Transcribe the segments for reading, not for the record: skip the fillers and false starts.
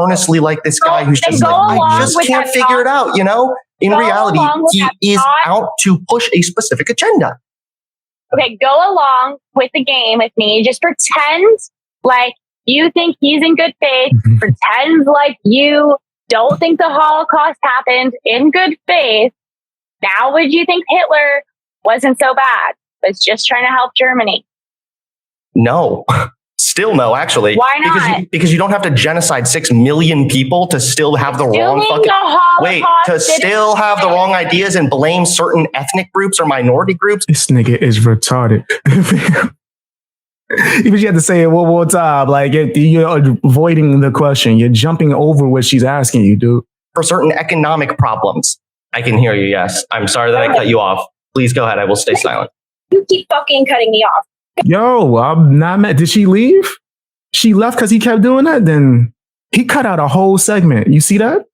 earnestly like this guy who's just like, I just can't figure it out, In reality, he is out to push a specific agenda. Okay, go along with the game with me. Just pretend like you think he's in good faith. Pretend like you don't think the Holocaust happened in good faith. Now would you think Hitler wasn't so bad? Was just trying to help Germany? No. Still no, actually. Why not? Because you don't have to genocide 6 million people to still have the wrong still have the wrong ideas and blame certain ethnic groups or minority groups. This nigga is retarded. Even you have to say it one more time. Like you're avoiding the question. You're jumping over what she's asking you, dude. For certain economic problems. I can hear you, yes. I'm sorry that I cut you off. Please go ahead. I will stay silent. You keep fucking cutting me off. Yo, I'm not mad. Did she leave? She left because he kept doing that? Then he cut out a whole segment. You see that?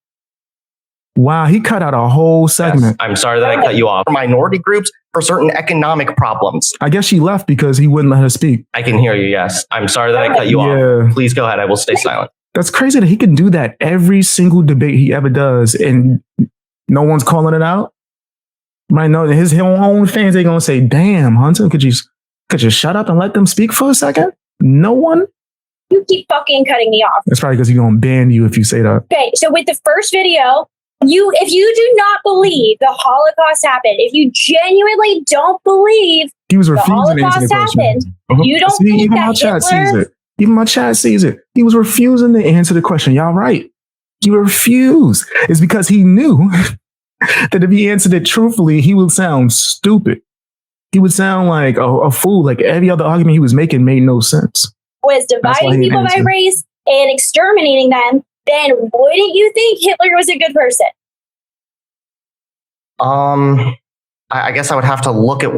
Wow, he cut out a whole segment. Yes, I'm sorry that I cut you off. For minority groups, for certain economic problems. I guess she left because he wouldn't let her speak. I can hear you, yes. I'm sorry that I cut you off. Please go ahead. I will stay silent. That's crazy that he can do that every single debate he ever does and no one's calling it out. Might know that his own fans ain't gonna say, damn, Hunter, could you shut up and let them speak for a second? No one? You keep fucking cutting me off. That's probably because he's gonna ban you if you say that. Okay, so with the first video, if you do not believe the Holocaust happened, if you genuinely don't believe he was the refusing Holocaust to answer the happened, question. you don't See, think even that my chat Hitler... sees it. Even my chat sees it. He was refusing to answer the question. Y'all right. He refused. It's because he knew that if he answered it truthfully, he would sound stupid. He would sound like a fool. Like every other argument he was making made no sense. Was dividing people by race and exterminating them, then wouldn't you think Hitler was a good person? I guess I would have to look at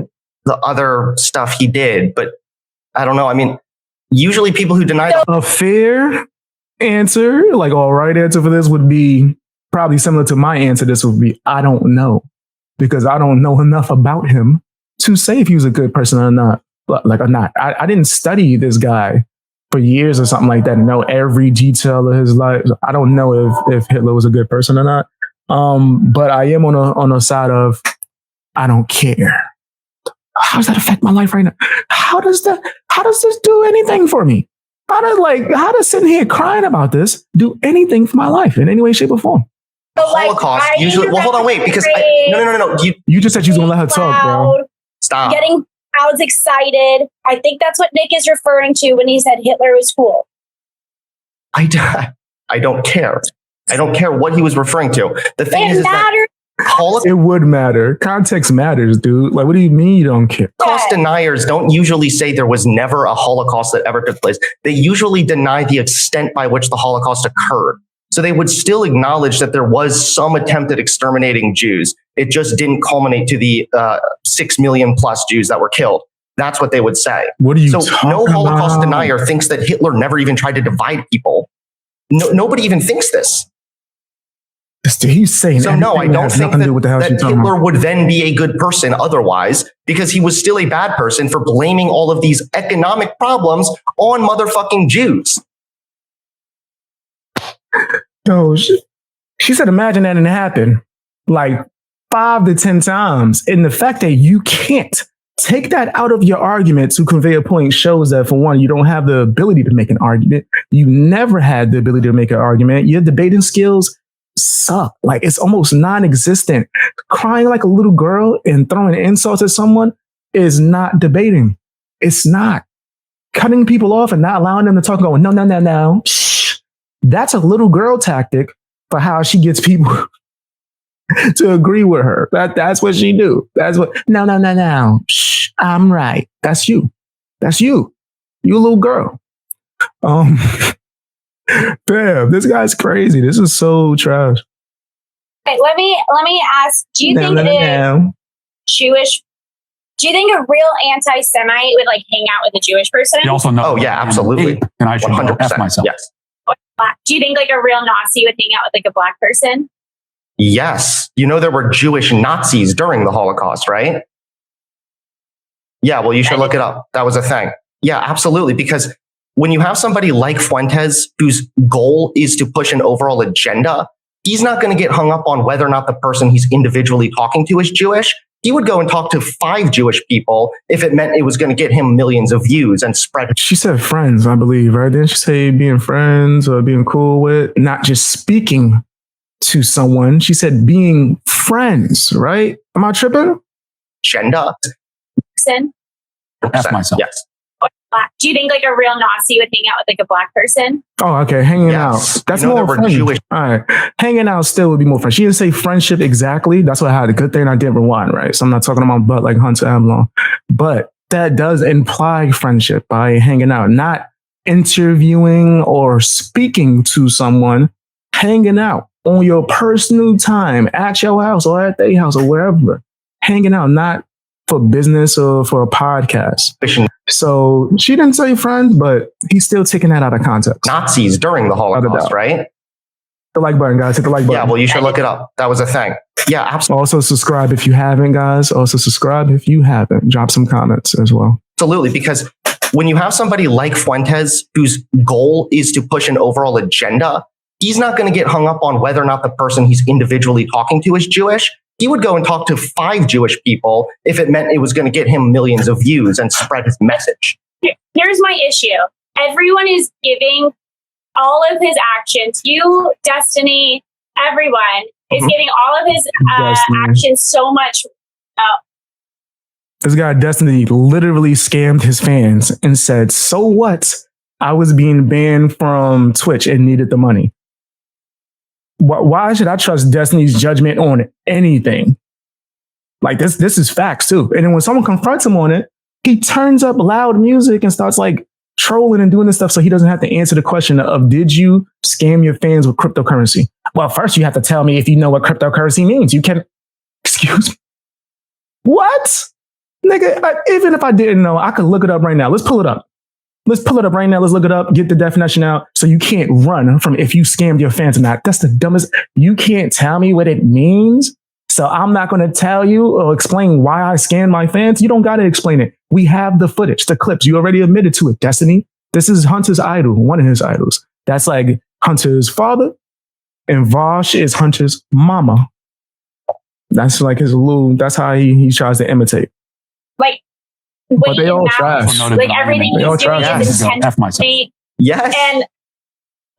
the other stuff he did, but I don't know. I mean, usually people who deny a fair answer, like a right answer for this would be probably similar to my answer. This would be, I don't know, because I don't know enough about him to say if he was a good person or not. I didn't study this guy for years or something like that and know every detail of his life. I don't know if Hitler was a good person or not. But I am on a side of, I don't care. How does that affect my life right now? How does this do anything for me? How does sitting here crying about this do anything for my life in any way, shape, or form? The Holocaust usually. Well, hold on, wait, because no. You just said you was gonna let her talk, bro. Stop. Getting crowds excited. I think that's what Nick is referring to when he said Hitler was cool. I don't care. I don't care what he was referring to. The thing is that it would matter. Context matters, dude. Like, what do you mean you don't care? Holocaust deniers don't usually say there was never a Holocaust that ever took place. They usually deny the extent by which the Holocaust occurred. So they would still acknowledge that there was some attempt at exterminating Jews. It just didn't culminate to the 6 million plus Jews that were killed. That's what they would say. What are you So no Holocaust denier thinks that Hitler never even tried to divide people. No, nobody even thinks this. He's saying so. No, I don't think that Hitler would then be a good person otherwise, because he was still a bad person for blaming all of these economic problems on motherfucking Jews. No, she said, imagine that didn't happen like 5 to 10 times. And the fact that you can't take that out of your argument to convey a point shows that, for one, you don't have the ability to make an argument. You never had the ability to make an argument. Your debating skills suck. Like, it's almost non-existent. Crying like a little girl and throwing insults at someone is not debating. It's not. Cutting people off and not allowing them to talk, going, no. Shh. That's a little girl tactic for how she gets people to agree with her. That's what she do. That's what, no. Shh, I'm right. That's you. You a little girl. Damn, this guy's crazy. This is so trash. Okay, let me ask, do you think Jewish? Do you think a real anti-Semite would like hang out with a Jewish person? You also know. Oh yeah, absolutely. And I should 100%. Myself. Yes. Do you think like a real Nazi would hang out with like a black person? Yes. You know, there were Jewish Nazis during the Holocaust, right? Yeah, well, you should look it up. That was a thing. Yeah, absolutely. Because when you have somebody like Fuentes, whose goal is to push an overall agenda, he's not going to get hung up on whether or not the person he's individually talking to is Jewish. He would go and talk to 5 Jewish people if it meant it was going to get him millions of views and spread. She said friends, I believe, right? Didn't she say being friends or being cool with, not just speaking to someone? She said being friends, right? Am I tripping? Agenda. Person? F myself. Yes. Black. Do you think like a real Nazi would hang out with like a black person? Oh, okay. Hanging Yes. out. That's You know more there were friendly. Jewish- All right. Hanging out still would be more fun. She didn't say friendship exactly. That's what I had. A good thing I didn't rewind, right? So I'm not talking about butt like Hunter Avallone. But that does imply friendship by hanging out, not interviewing or speaking to someone, hanging out on your personal time at your house or at their house or wherever. Hanging out, not for business or for a podcast. So she didn't say friends, but he's still taking that out of context. Nazis during the Holocaust, right? The like button, guys. Hit the like button. Yeah, well, you should look it up. That was a thing. Yeah, absolutely. Also subscribe if you haven't, guys. Also subscribe if you haven't. Drop some comments as well. Absolutely, because when you have somebody like Fuentes, whose goal is to push an overall agenda, he's not going to get hung up on whether or not the person he's individually talking to is Jewish. He would go and talk to 5 Jewish people if it meant it was going to get him millions of views and spread his message. Here's my issue. Everyone is giving all of his actions. You, Destiny, everyone is giving all of his actions so much. This guy, Destiny, literally scammed his fans and said, so what? I was being banned from Twitch and needed the money. Why should I trust Destiny's judgment on anything? Like this is facts too. And then when someone confronts him on it, he turns up loud music and starts like trolling and doing this stuff so he doesn't have to answer the question of, did you scam your fans with cryptocurrency? Well, first you have to tell me if you know what cryptocurrency means. You can, excuse me. What? Nigga, even if I didn't know, I could look it up right now. Let's pull it up. Let's pull it up right now. Let's look it up. Get the definition out. So you can't run from if you scammed your fans or not. That's the dumbest. You can't tell me what it means. So I'm not going to tell you or explain why I scammed my fans. You don't got to explain it. We have the footage, the clips. You already admitted to it, Destiny. This is Hunter's idol, one of his idols. That's like Hunter's father. And Vosh is Hunter's mama. That's like his little, that's how he tries to imitate. Like, but they all trash. Like everything they he's doing is intentionally. Yes. And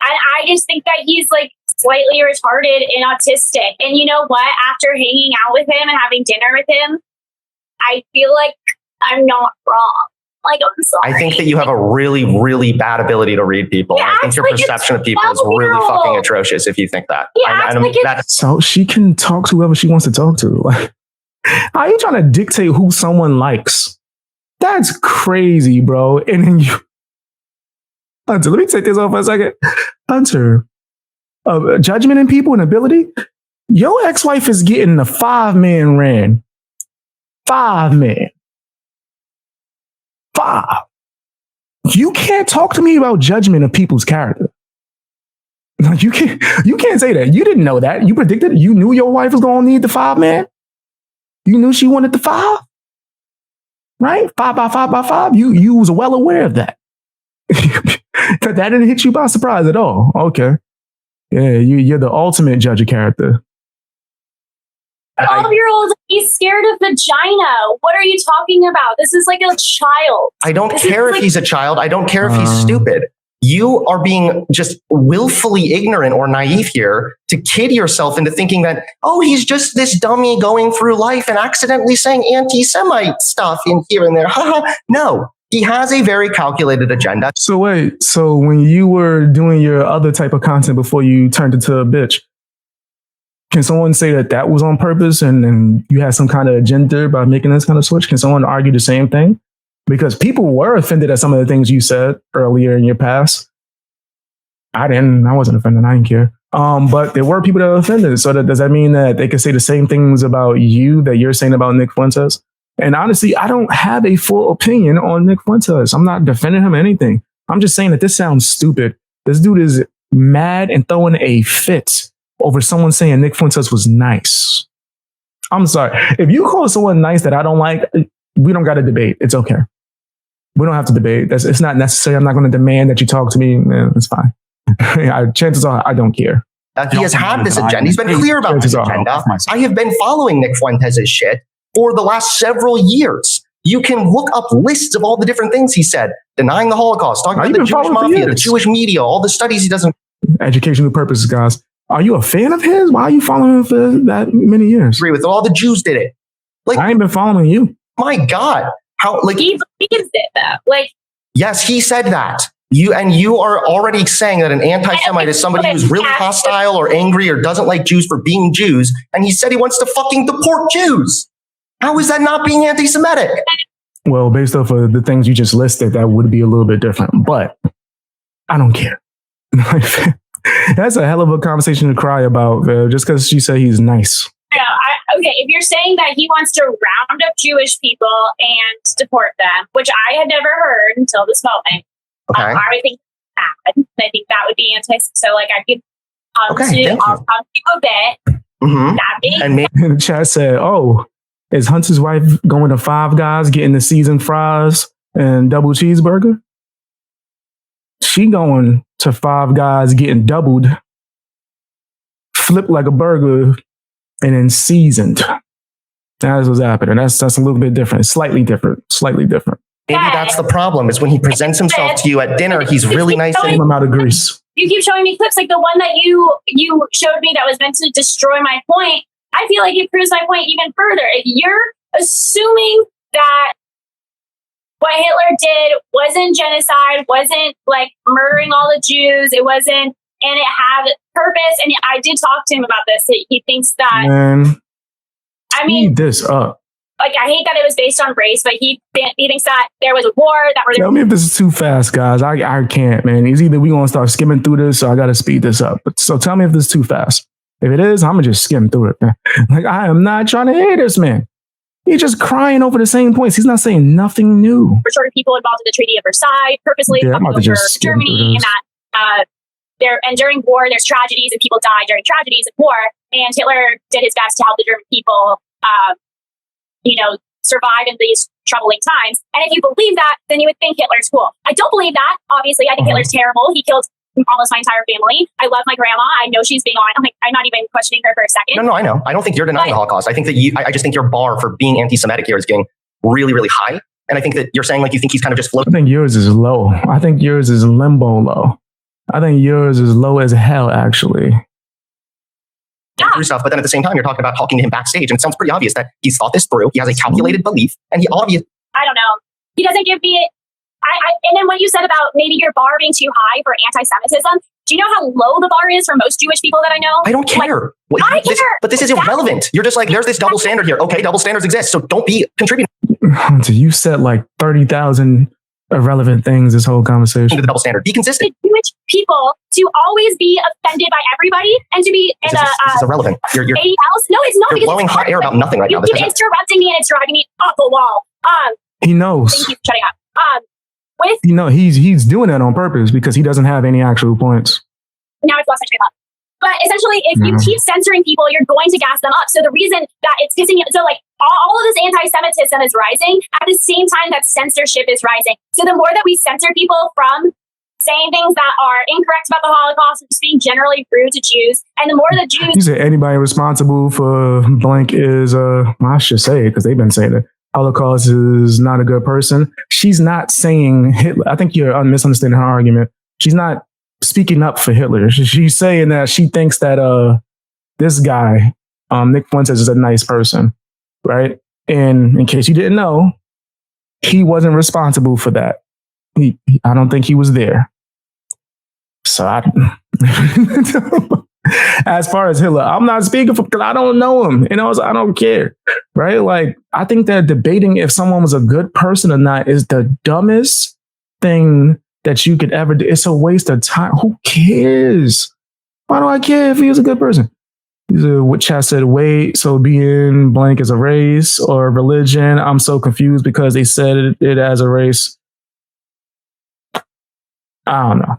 I just think that he's like slightly retarded and autistic. And you know what? After hanging out with him and having dinner with him, I feel like I'm not wrong. Like, I'm sorry. I think that you have a really, really bad ability to read people. Yeah, I think your like perception of people is really fucking atrocious if you think that. Yeah, so she can talk to whoever she wants to talk to. Like, how are you trying to dictate who someone likes? That's crazy, bro. And then you, Hunter, let me take this off for a second. Hunter, judgment in people and ability. Your ex-wife is getting the 5-man ran. 5-man. 5. You can't talk to me about judgment of people's character. You can't say that. You didn't know that. You predicted it. You knew your wife was going to need the 5-man. You knew she wanted the 5. Right? 5 by 5 by 5. You was well aware of that. That didn't hit you by surprise at all. Okay. Yeah, you're the ultimate judge of character. 12-year-old, he's scared of vagina. What are you talking about? This is like a child. I don't care if he's a child. I don't care if he's stupid. You are being just willfully ignorant or naive here to kid yourself into thinking that, oh, he's just this dummy going through life and accidentally saying anti-Semite stuff in here and there. No, he has a very calculated agenda. So wait, so when you were doing your other type of content before you turned into a bitch, can someone say that that was on purpose and you had some kind of agenda by making this kind of switch? Can someone argue the same thing? Because people were offended at some of the things you said earlier in your past. I wasn't offended. I didn't care. But there were people that were offended. So does that mean that they could say the same things about you that you're saying about Nick Fuentes? And honestly, I don't have a full opinion on Nick Fuentes. I'm not defending him or anything. I'm just saying that this sounds stupid. This dude is mad and throwing a fit over someone saying Nick Fuentes was nice. I'm sorry. If you call someone nice that I don't like, we don't got to debate. It's okay. We don't have to debate. It's not necessary. I'm not going to demand that you talk to me. Man, it's fine. Chances are I don't care. He has had this agenda. He's been clear about this agenda. I have been following Nick Fuentes' shit for the last several years. You can look up lists of all the different things he said, denying the Holocaust, talking about the Jewish mafia, the Jewish media, all the studies he doesn't. Educational purposes, guys. Are you a fan of his? Why are you following him for that many years? Agree with all the Jews did it. Like, I ain't been following you. My God, how like he believes it though. Like, yes, he said that. You are already saying that an anti-Semite is somebody who's really hostile or angry or doesn't like Jews for being Jews, and he said he wants to fucking deport Jews. How is that not being anti-Semitic? Well, based off of the things you just listed, that would be a little bit different, but I don't care. That's a hell of a conversation to cry about, just because she said he's nice. Okay, if you're saying that he wants to round up Jewish people and deport them, which I had never heard until this moment, I would think that. I think that would be so like I could I'll come to you a bit. Mm-hmm. That being And maybe The chat said, "Oh, is Hunter's wife going to Five Guys getting the seasoned fries and double cheeseburger? She going to Five Guys getting doubled, flipped like a burger, and then seasoned." That's what's happening. That's a little bit different, slightly different. maybe that's the problem, is when he presents himself to you at dinner, he's really nice. Same amount of grease. you keep showing me clips like the one that you showed me that was meant to destroy my point. I feel like it proves my point even further. If you're assuming that what Hitler did wasn't genocide, wasn't like murdering all the Jews, it wasn't, and it had purpose. And I did talk to him about this. He thinks that, Man, I mean, speed this up. like, I hate that it was based on race, but he thinks that there was a war that were. Tell me if this is too fast, guys. I can't, man. It's either we gonna start skimming through this, or I gotta speed this up. So tell me if this is too fast. If it is, I'm gonna just skim through it, man. Like, I am not trying to hear this, man. He's just crying over the same points. He's not saying nothing new. For sort of people involved in the Treaty of Versailles, purposely Yeah, I'm about to over just skim Germany, through and that during war there's tragedies and people die during tragedies of war, and Hitler did his best to help the German people, survive in these troubling times. And if you believe that, then you would think Hitler's cool. I don't believe that. Obviously, I think Hitler's terrible. He killed almost my entire family. I love my grandma. I know she's being on. I'm not even questioning her for a second. No, I know. I don't think you're denying the Holocaust. I think that I just think your bar for being anti-Semitic here is getting really, really high. And I think that you're saying, like, you think he's kind of just I floating. think yours is low. I think yours is limbo low. I think yours is low as hell, actually. Through stuff, but then at the same time, you're talking about talking to him backstage, and it sounds pretty obvious that he's thought this through. He has a calculated belief, and he obviously. I don't know. He doesn't give me it. And then what you said about maybe your bar being too high for anti-Semitism, do you know how low the bar is for most Jewish people that I know? I don't care. I care. But this is irrelevant. You're just like, there's this double standard here. Okay, double standards exist, so don't be contributing Hunter, you said like 30,000 irrelevant things this whole conversation. to the double standard. Be consistent. Jewish people to always be offended by everybody and to be This is irrelevant. You're anything else. No, it's not. you're because blowing it's hot air about nothing right you now. keep interrupting me and it's driving me up the wall. He knows. Thank you for shutting up. He's doing that on purpose because he doesn't have any actual points. Now I've lost my train of thought. But essentially, if you keep censoring people, you're going to gas them up. So the reason that it's pissing you, so like all of this anti-Semitism is rising at the same time that censorship is rising. So the more that we censor people from saying things that are incorrect about the Holocaust and just being generally rude to Jews, and the more the Jews... You said anybody responsible for blank is, I should say it because they've been saying it. Holocaust is not a good person. She's not saying Hitler. I think you're misunderstanding her argument. She's not speaking up for Hitler. She's saying that she thinks that this guy, Nick Fuentes, is a nice person, right? And in case you didn't know, he wasn't responsible for that. I don't think he was there. So as far as Hitler, I'm not speaking for because I don't know him. I don't care, right? Like, I think that debating if someone was a good person or not is the dumbest thing that you could ever do. It's a waste of time. Who cares? Why do I care if he was a good person? What chat said, wait, so being blank is a race or a religion? I'm so confused because they said it as a race. I don't know.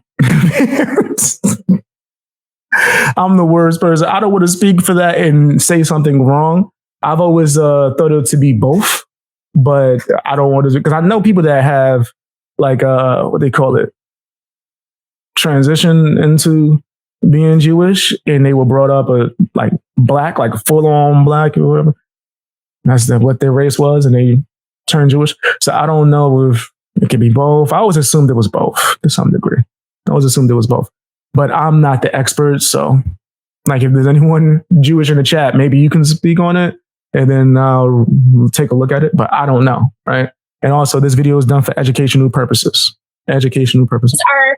I'm the worst person. I don't want to speak for that and say something wrong. I've always thought it to be both, but I don't want to, because I know people that have like what they call it, transition into being Jewish, and they were brought up like black, like full on black or whatever. That's what their race was, and they turned Jewish. So I don't know if it could be both. I always assumed it was both to some degree. I always assumed it was both, but I'm not the expert. So, like, if there's anyone Jewish in the chat, maybe you can speak on it, and then I'll take a look at it. But I don't know, right? And also, this video is done for educational purposes. Educational purposes. Are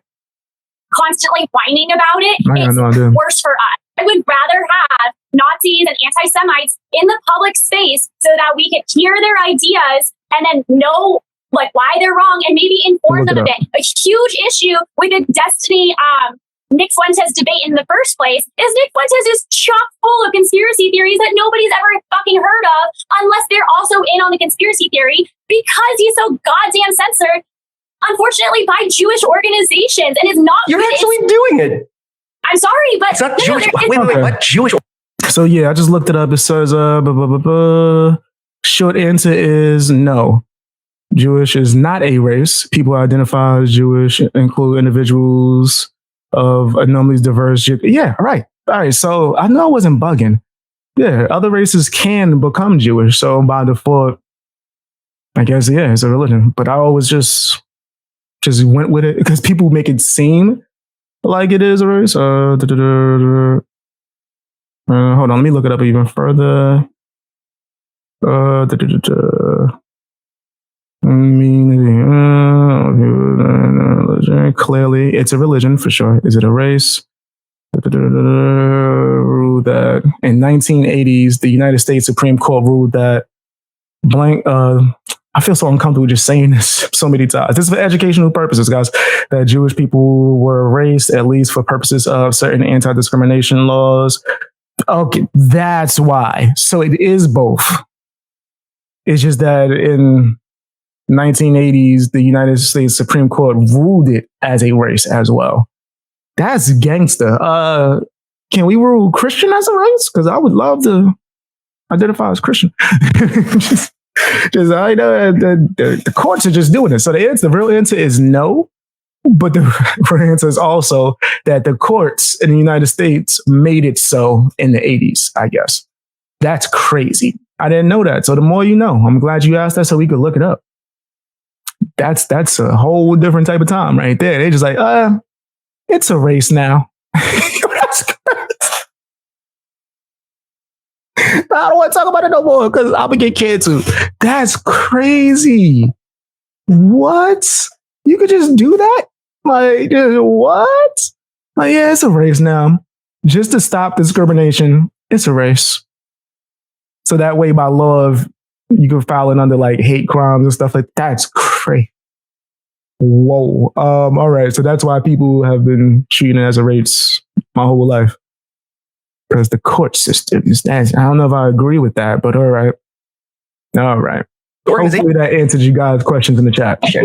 constantly whining about it. I got no idea. It's worse for us. I would rather have Nazis and anti-Semites in the public space so that we could hear their ideas and then know like why they're wrong and maybe inform them a bit. A huge issue with the Destiny Nick Fuentes debate in the first place is Nick Fuentes is chock full of conspiracy theories that nobody's ever fucking heard of unless they're also in on the conspiracy theory because he's so goddamn censored, unfortunately, by Jewish organizations and is not. You're actually doing it. I'm sorry, but it's not Jewish. Wait, what? Jewish? So yeah, I just looked it up. It says short answer is no. Jewish is not a race. People who identify as Jewish include individuals of anomalies diverse. Yeah, all right. So I know I wasn't bugging. Yeah, other races can become Jewish. So by default, I guess, yeah, it's a religion. But I always just went with it because people make it seem like it is a race. Hold on, let me look it up even further. Clearly, it's a religion for sure. Is it a race? Ruled that in 1980s, the United States Supreme Court ruled that blank. I feel so uncomfortable just saying this so many times. This is for educational purposes, guys. That Jewish people were erased, at least for purposes of certain anti-discrimination laws. Okay, that's why. So it is both. It's just that in 1980s, the United States Supreme Court ruled it as a race as well. That's gangster. Can we rule Christian as a race? Because I would love to identify as Christian. Just I know the courts are just doing it. So the real answer is no. But the real answer is also that the courts in the United States made it so in the 80s, I guess. That's crazy. I didn't know that. So the more you know. I'm glad you asked that so we could look it up. That's a whole different type of time right there. They just like, it's a race now. That's crazy. I don't want to talk about it no more because I'm going to get canceled. That's crazy. What? You could just do that? Like, what? Like, yeah, it's a race now. Just to stop discrimination, it's a race. So that way, by law, you can file it under like hate crimes and stuff like that. That's crazy. Whoa. All right. So that's why people have been treating it as a race my whole life. Because the court system is that. I don't know if I agree with that, but all right. All right. Hopefully that answered you guys' questions in the chat. Yeah.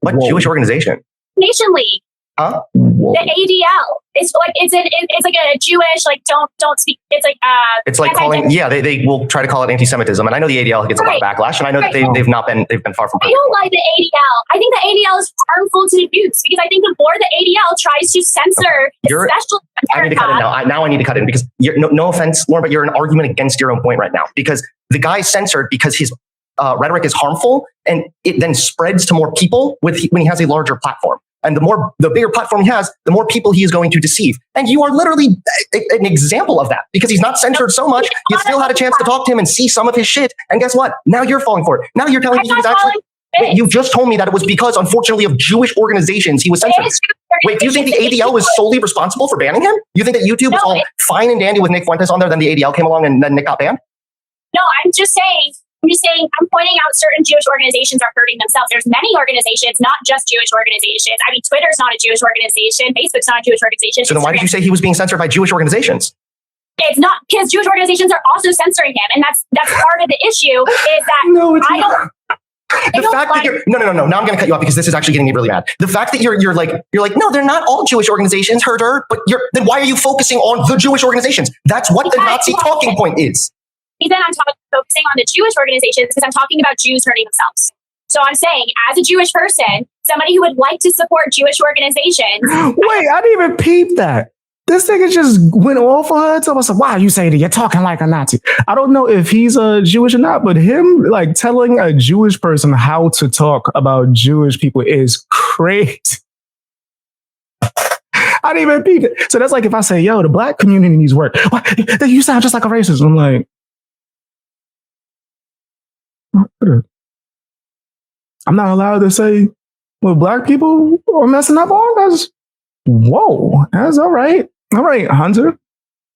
What Jewish organization? Nation League. Huh? The ADL. It's like it's like a Jewish like don't speak. It's like it's like calling they will try to call it anti-Semitism, and I know the ADL gets a lot of backlash, and I know that they've been far from. I don't like the ADL. I think the ADL is harmful to youths because I think the more the ADL tries to censor, especially America. I need to cut it now. Now I need to cut it because no offense, Lauren, but you're an argument against your own point right now because the guy censored because his rhetoric is harmful, and it then spreads to more people when he has a larger platform. And the bigger platform he has, the more people he is going to deceive. And you are literally an example of that because he's not censored so much. You still had a chance to talk to him and see some of his shit. And guess what? Now you're falling for it. Now you're telling me he was actually. Wait, you just told me that it was because, unfortunately, of Jewish organizations he was censored. Wait, do you think the ADL was solely responsible for banning him? You think that YouTube was all fine and dandy with Nick Fuentes on there, then the ADL came along and then Nick got banned? No, I'm just saying, I'm pointing out certain Jewish organizations are hurting themselves. There's many organizations, not just Jewish organizations. I mean, Twitter's not a Jewish organization. Facebook's not a Jewish organization. So then why did you say he was being censored by Jewish organizations? It's not because Jewish organizations are also censoring him. And that's part of the issue is that The fact that you're no. Now I'm going to cut you off because this is actually getting me really mad. The fact that you're like no, they're not all Jewish organizations, herder. But then why are you focusing on the Jewish organizations? That's what the Nazi talking point is. Then I'm focusing on the Jewish organizations because I'm talking about Jews hurting themselves. So I'm saying, as a Jewish person, somebody who would like to support Jewish organizations. Wait, I didn't even peep that. This nigga just went off on her. So I was like, wow, you say that you're talking like a Nazi. I don't know if he's Jewish or not, but him like telling a Jewish person how to talk about Jewish people is crazy. I didn't even peep it. So that's like if I say, yo, the black community needs work. What? You sound just like a racist. I'm like, I'm not allowed to say what black people are messing up on. That's whoa. That's all right. All right, Hunter.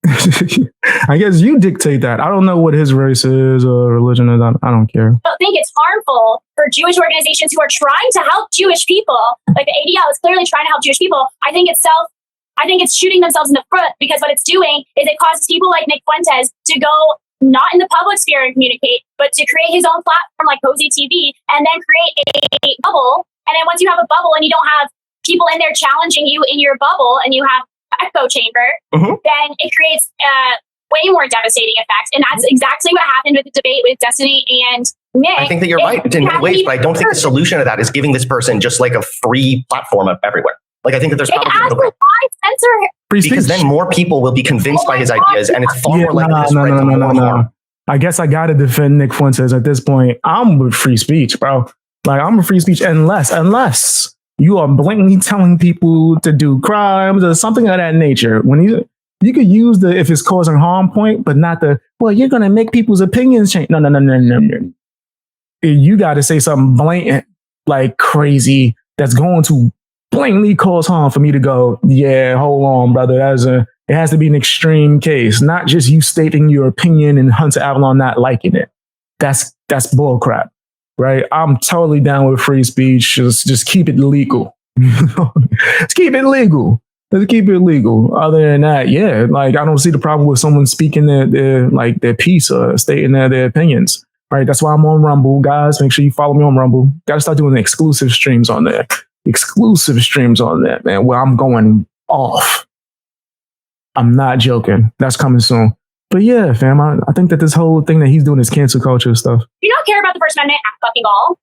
I guess you dictate that. I don't know what his race is or religion is. I don't care. I don't think it's harmful for Jewish organizations who are trying to help Jewish people. Like the ADL is clearly trying to help Jewish people. I think it's shooting themselves in the foot because what it's doing is it causes people like Nick Fuentes to go not in the public sphere and communicate, but to create his own platform like Cozy TV and then create a bubble. And then once you have a bubble and you don't have people in there challenging you in your bubble and you have echo chamber, then it creates way more devastating effects. And that's exactly what happened with the debate with Destiny and Nick. I think that you're right in many ways, but I don't think the solution to that is giving this person just like a free platform of everywhere. Like I think that there's probably censor because then more people will be convinced by his ideas, and it's far more likely to spread to more harm. I guess I gotta defend Nick Fuentes at this point. I'm with free speech, bro. Like I'm with free speech unless you are blatantly telling people to do crimes or something of that nature. When you could use the if it's causing harm point, but not the well, you're gonna make people's opinions change. No. You got to say something blatant, like crazy, that's going to blatantly cause harm for me to go, yeah, hold on, brother. It has to be an extreme case, not just you stating your opinion and Hunter Avallone not liking it. That's bull crap. Right, I'm totally down with free speech. Just keep it legal. Let's keep it legal. Let's keep it legal. Other than that, yeah, like I don't see the problem with someone speaking their piece or stating their opinions. Right, that's why I'm on Rumble, guys. Make sure you follow me on Rumble. Got to start doing exclusive streams on there. Exclusive streams on that, man. Where I'm going off. I'm not joking. That's coming soon. But yeah, fam, I think that this whole thing that he's doing is cancel culture stuff. You don't care about the First Amendment at fucking all.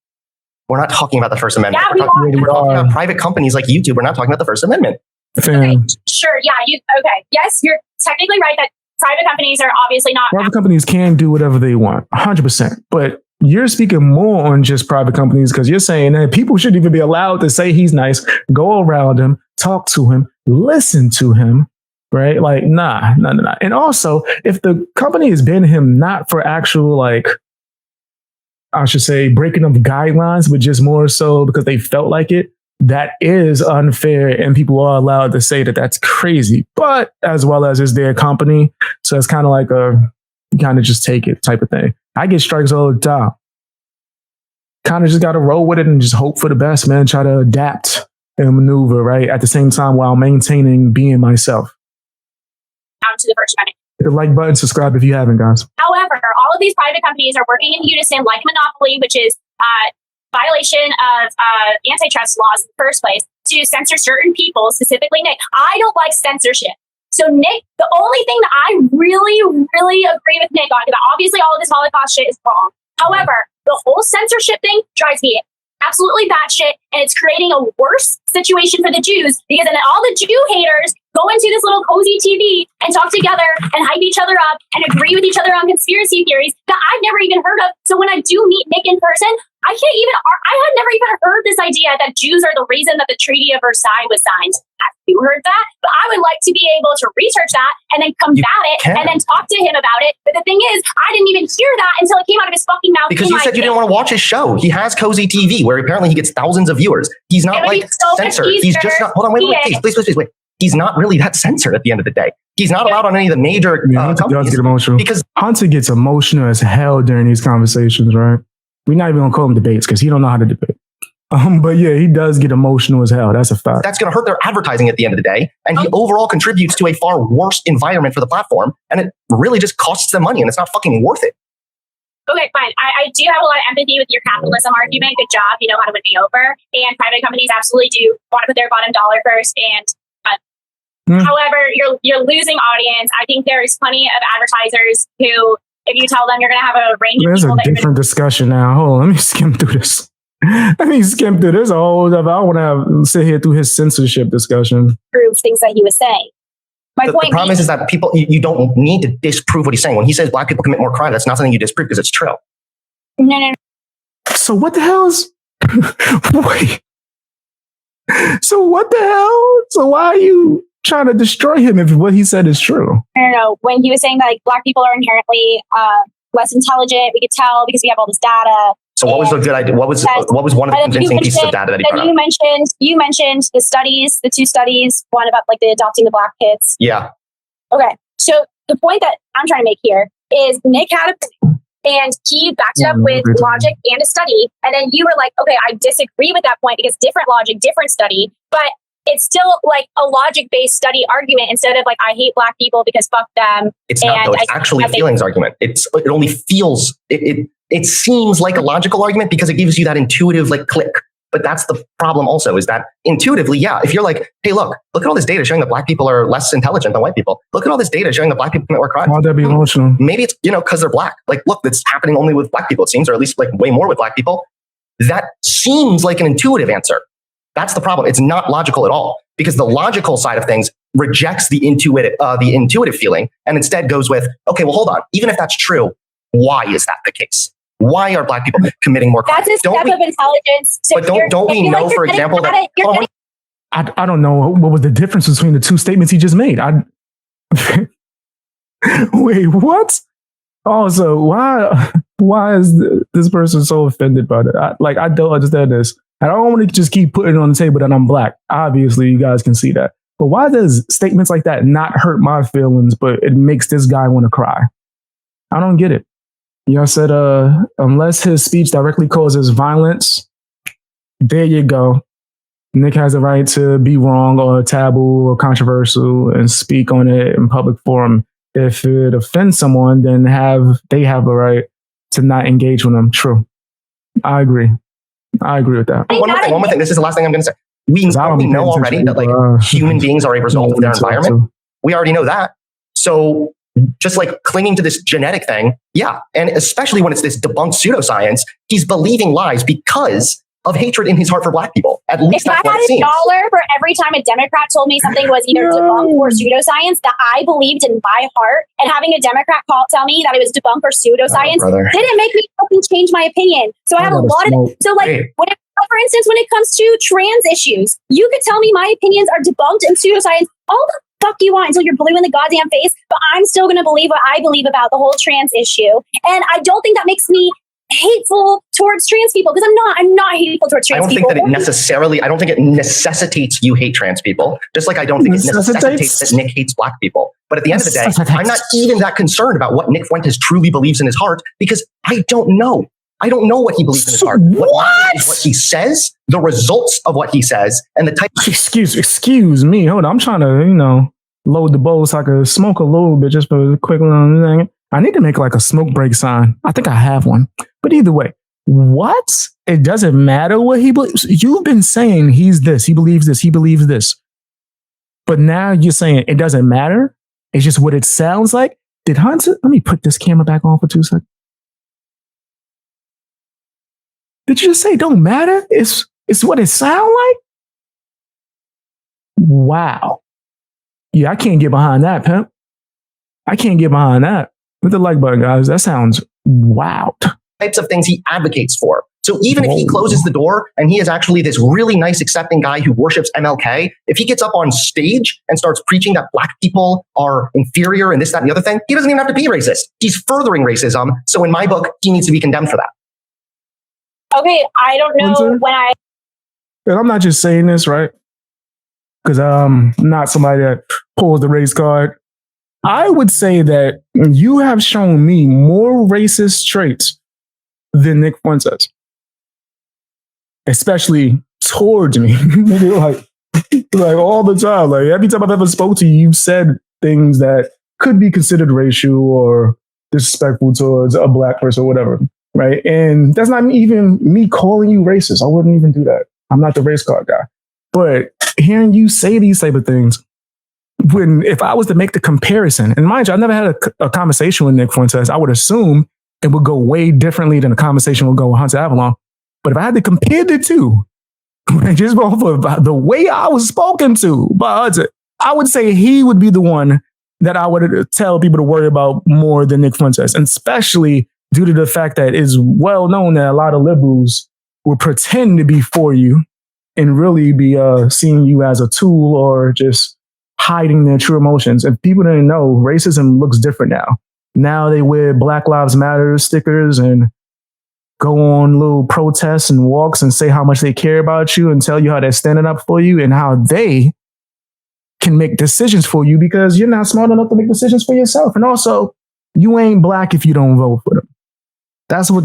We're not talking about the First Amendment. Yeah, we're talking about private companies like YouTube. We're not talking about the First Amendment. Okay, sure. Yeah, okay. Yes, you're technically right that private companies are obviously not. Private companies can do whatever they want, 100%. But you're speaking more on just private companies because you're saying that people shouldn't even be allowed to say he's nice, go around him, talk to him, listen to him. Right? Like, nah. And also, if the company is banning him not for actual, like, I should say, breaking of guidelines, but just more so because they felt like it, that is unfair. And people are allowed to say that that's crazy. But as well as it's their company. So it's kind of like you kind of just take it type of thing. I get strikes all the time. Kind of just got to roll with it and just hope for the best, man. Try to adapt and maneuver, right? At the same time while maintaining being myself. To the First Amendment. Hit the like button, subscribe if you haven't, guys. However, all of these private companies are working in unison, like Monopoly, which is violation of antitrust laws in the first place, to censor certain people, specifically Nick. I don't like censorship. So Nick, the only thing that I really, really agree with Nick on, because obviously all of this Holocaust shit is wrong. However, the whole censorship thing drives me absolutely batshit, and it's creating a worse situation for the Jews because then all the Jew haters go into this little cozy TV and talk together and hype each other up and agree with each other on conspiracy theories that I've never even heard of. So when I do meet Nick in person, I had never even heard this idea that Jews are the reason that the Treaty of Versailles was signed. You heard that? But I would like to be able to research that and then combat it and then talk to him about it. But the thing is, I didn't even hear that until it came out of his fucking mouth. Because you said you didn't want to watch his show. He has Cozy TV, where apparently he gets thousands of viewers. He's not like censored. He's just not. Hold on, wait, please. He's not really that censored at the end of the day. He's not allowed on any of the major companies. Get emotional. Because Hunter gets emotional as hell during these conversations, right? We're not even gonna call them debates because he don't know how to debate. But yeah, he does get emotional as hell. That's a fact. That's going to hurt their advertising at the end of the day. And he overall contributes to a far worse environment for the platform. And it really just costs them money and it's not fucking worth it. Okay, fine. I do have a lot of empathy with your capitalism argument. Good job. You know how to win me over. And private companies absolutely do want to put their bottom dollar first. And however, you're losing audience. I think there's plenty of advertisers who, if you tell them you're going to have a range of people. There's a different discussion now. Hold on, let me skim through this. I mean, skim through this a whole other. I want to sit here through his censorship discussion. Prove things that he was saying. The problem is that people, you don't need to disprove what he's saying. When he says black people commit more crime, that's not something you disprove because it's true. No. So what the hell is... Wait. So what the hell? So why are you trying to destroy him if what he said is true? No. When he was saying that like, black people are inherently less intelligent, we could tell because we have all this data. So what was the good idea? What was one of the convincing pieces of data that he brought up? You mentioned the studies, the two studies, one about like the adopting the black kids. Yeah. Okay. So the point that I'm trying to make here is Nick had a point and he backed it up with logic and a study. And then you were like, okay, I disagree with that point because different logic, different study, but it's still like a logic-based study argument instead of like, I hate black people because fuck them. It's not though. It's actually a feelings argument. It only feels, it seems like a logical argument because it gives you that intuitive like click. But that's the problem also is that intuitively, yeah, if you're like, hey, look at all this data showing that black people are less intelligent than white people. Look at all this data showing that black people commit more crimes. Why'd that be emotional? Maybe it's, because they're black. Like, look, that's happening only with black people, it seems, or at least like way more with black people. That seems like an intuitive answer. That's the problem. It's not logical at all because the logical side of things rejects the intuitive feeling and instead goes with, okay, well, hold on. Even if that's true, why is that the case? Why are black people committing more crimes? That's a step of intelligence. So but don't we know, for example, that... I don't know what was the difference between the two statements he just made. Wait, what? Also, why is this person so offended by that? I don't understand this. I don't want to just keep putting it on the table that I'm black. Obviously, you guys can see that. But why does statements like that not hurt my feelings, but it makes this guy want to cry? I don't get it. Y'all said, unless his speech directly causes violence, there you go. Nick has a right to be wrong or taboo or controversial and speak on it in public forum. If it offends someone, then they have a right to not engage with them. True. I agree with that. One more thing. This is the last thing I'm going to say. We know already that like human beings are a result of their environment. We already know that. So just like clinging to this genetic thing. Yeah. And especially when it's this debunked pseudoscience, he's believing lies because of hatred in his heart for black people. At least if that's I what it seems. had $1 for every time a Democrat told me something was either debunked or pseudoscience that I believed in my heart, and having a Democrat tell me that it was debunked or pseudoscience didn't make me fucking change my opinion. So I have a lot of for instance, when it comes to trans issues, you could tell me my opinions are debunked and pseudoscience all the fuck you want until you're blue in the goddamn face, but I'm still going to believe what I believe about the whole trans issue. And I don't think that makes me hateful towards trans people because I'm not hateful towards trans people. I don't think it necessitates you hate trans people. Just like I don't think it necessitates that Nick hates black people. But at the end of the day, I'm not even that concerned about what Nick Fuentes truly believes in his heart because I don't know. I don't know what he believes in his heart. What he says, the results of what he says, and the type. Excuse me. Hold on. I'm trying to, load the bowl so I can smoke a little bit just for a quick little thing. I need to make like a smoke break sign. I think I have one. But either way, what? It doesn't matter what he believes. You've been saying he's this, he believes this, he believes this. But now you're saying it doesn't matter. It's just what it sounds like. Did Hunter? Let me put this camera back on for 2 seconds. Did you just say it don't matter? It's what it sounds like? Wow. Yeah, I can't get behind that, pimp. I can't get behind that. Hit the like button, guys. That sounds wild. Types of things he advocates for. So even if he closes the door and he is actually this really nice, accepting guy who worships MLK, if he gets up on stage and starts preaching that black people are inferior and this, that, and the other thing, he doesn't even have to be racist. He's furthering racism. So in my book, he needs to be condemned for that. Okay, I don't know And I'm not just saying this, right? Because I'm not somebody that pulls the race card. I would say that you have shown me more racist traits than Nick Fuentes, especially towards me. like all the time. Like every time I've ever spoke to you, you've said things that could be considered racial or disrespectful towards a black person or whatever. Right. And that's not even me calling you racist. I wouldn't even do that. I'm not the race card guy. But hearing you say these type of things, if I was to make the comparison, and mind you, I never had a conversation with Nick Fuentes, I would assume it would go way differently than a conversation would go with Hunter Avallone. But if I had to compare the two, just off of the way I was spoken to by Hudson, I would say he would be the one that I would tell people to worry about more than Nick Fuentes, and especially due to the fact that it's well known that a lot of liberals will pretend to be for you and really be seeing you as a tool or just hiding their true emotions. If people didn't know, racism looks different now. Now they wear Black Lives Matter stickers and go on little protests and walks and say how much they care about you and tell you how they're standing up for you and how they can make decisions for you because you're not smart enough to make decisions for yourself. And also, you ain't black if you don't vote for them. That's what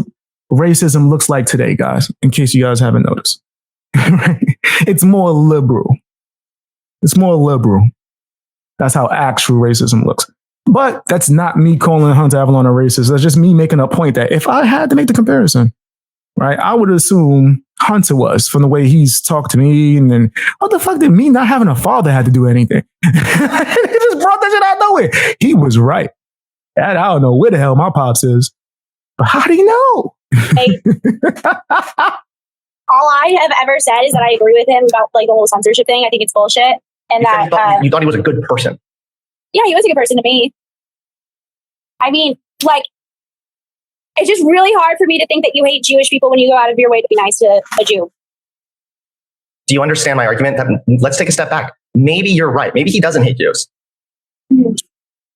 racism looks like today, guys, in case you guys haven't noticed. It's more liberal. It's more liberal. That's how actual racism looks. But that's not me calling Hunter Avallone a racist. That's just me making a point that if I had to make the comparison, right, I would assume Hunter was from the way he's talked to me. And then what the fuck did me not having a father had to do anything? He just brought that shit out of nowhere. He was right. I don't know where the hell my pops is, but how do you know? Hey, all I have ever said is that I agree with him about like the whole censorship thing. I think it's bullshit. And you thought he was a good person. Yeah, he was a good person to me. I mean, like, it's just really hard for me to think that you hate Jewish people when you go out of your way to be nice to a Jew. Do you understand my argument? Let's take a step back. Maybe you're right. Maybe he doesn't hate Jews. Mm-hmm.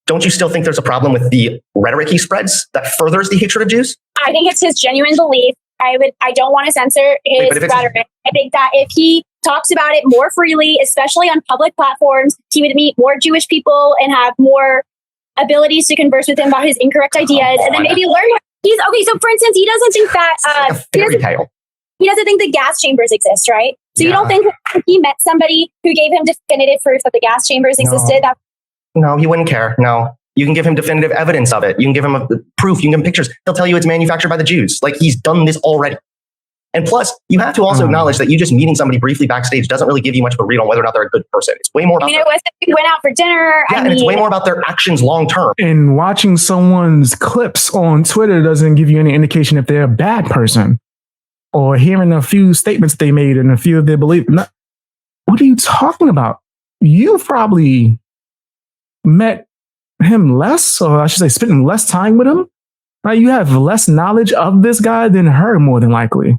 Don't you still think there's a problem with the rhetoric he spreads that furthers the hatred of Jews? I think it's his genuine belief. I don't want to censor his rhetoric. I think that if he talks about it more freely, especially on public platforms, he would meet more Jewish people and have more abilities to converse with him about his incorrect ideas, and then maybe learn. He's okay. So, for instance, he doesn't think that he doesn't think that gas chambers exist, right? So you don't think if he met somebody who gave him definitive proof that the gas chambers existed? No, he wouldn't care. No. You can give him definitive evidence of it. You can give him a proof. You can give him pictures. He'll tell you it's manufactured by the Jews. Like, he's done this already. And plus, you have to also acknowledge that you just meeting somebody briefly backstage doesn't really give you much of a read on whether or not they're a good person. It's way more about we went out for dinner. Yeah, and it's way more about their actions long term. And watching someone's clips on Twitter doesn't give you any indication if they're a bad person. Or hearing a few statements they made and a few of their beliefs. What are you talking about? You probably met him less, or I should say spending less time with him. Right? You have less knowledge of this guy than her, more than likely.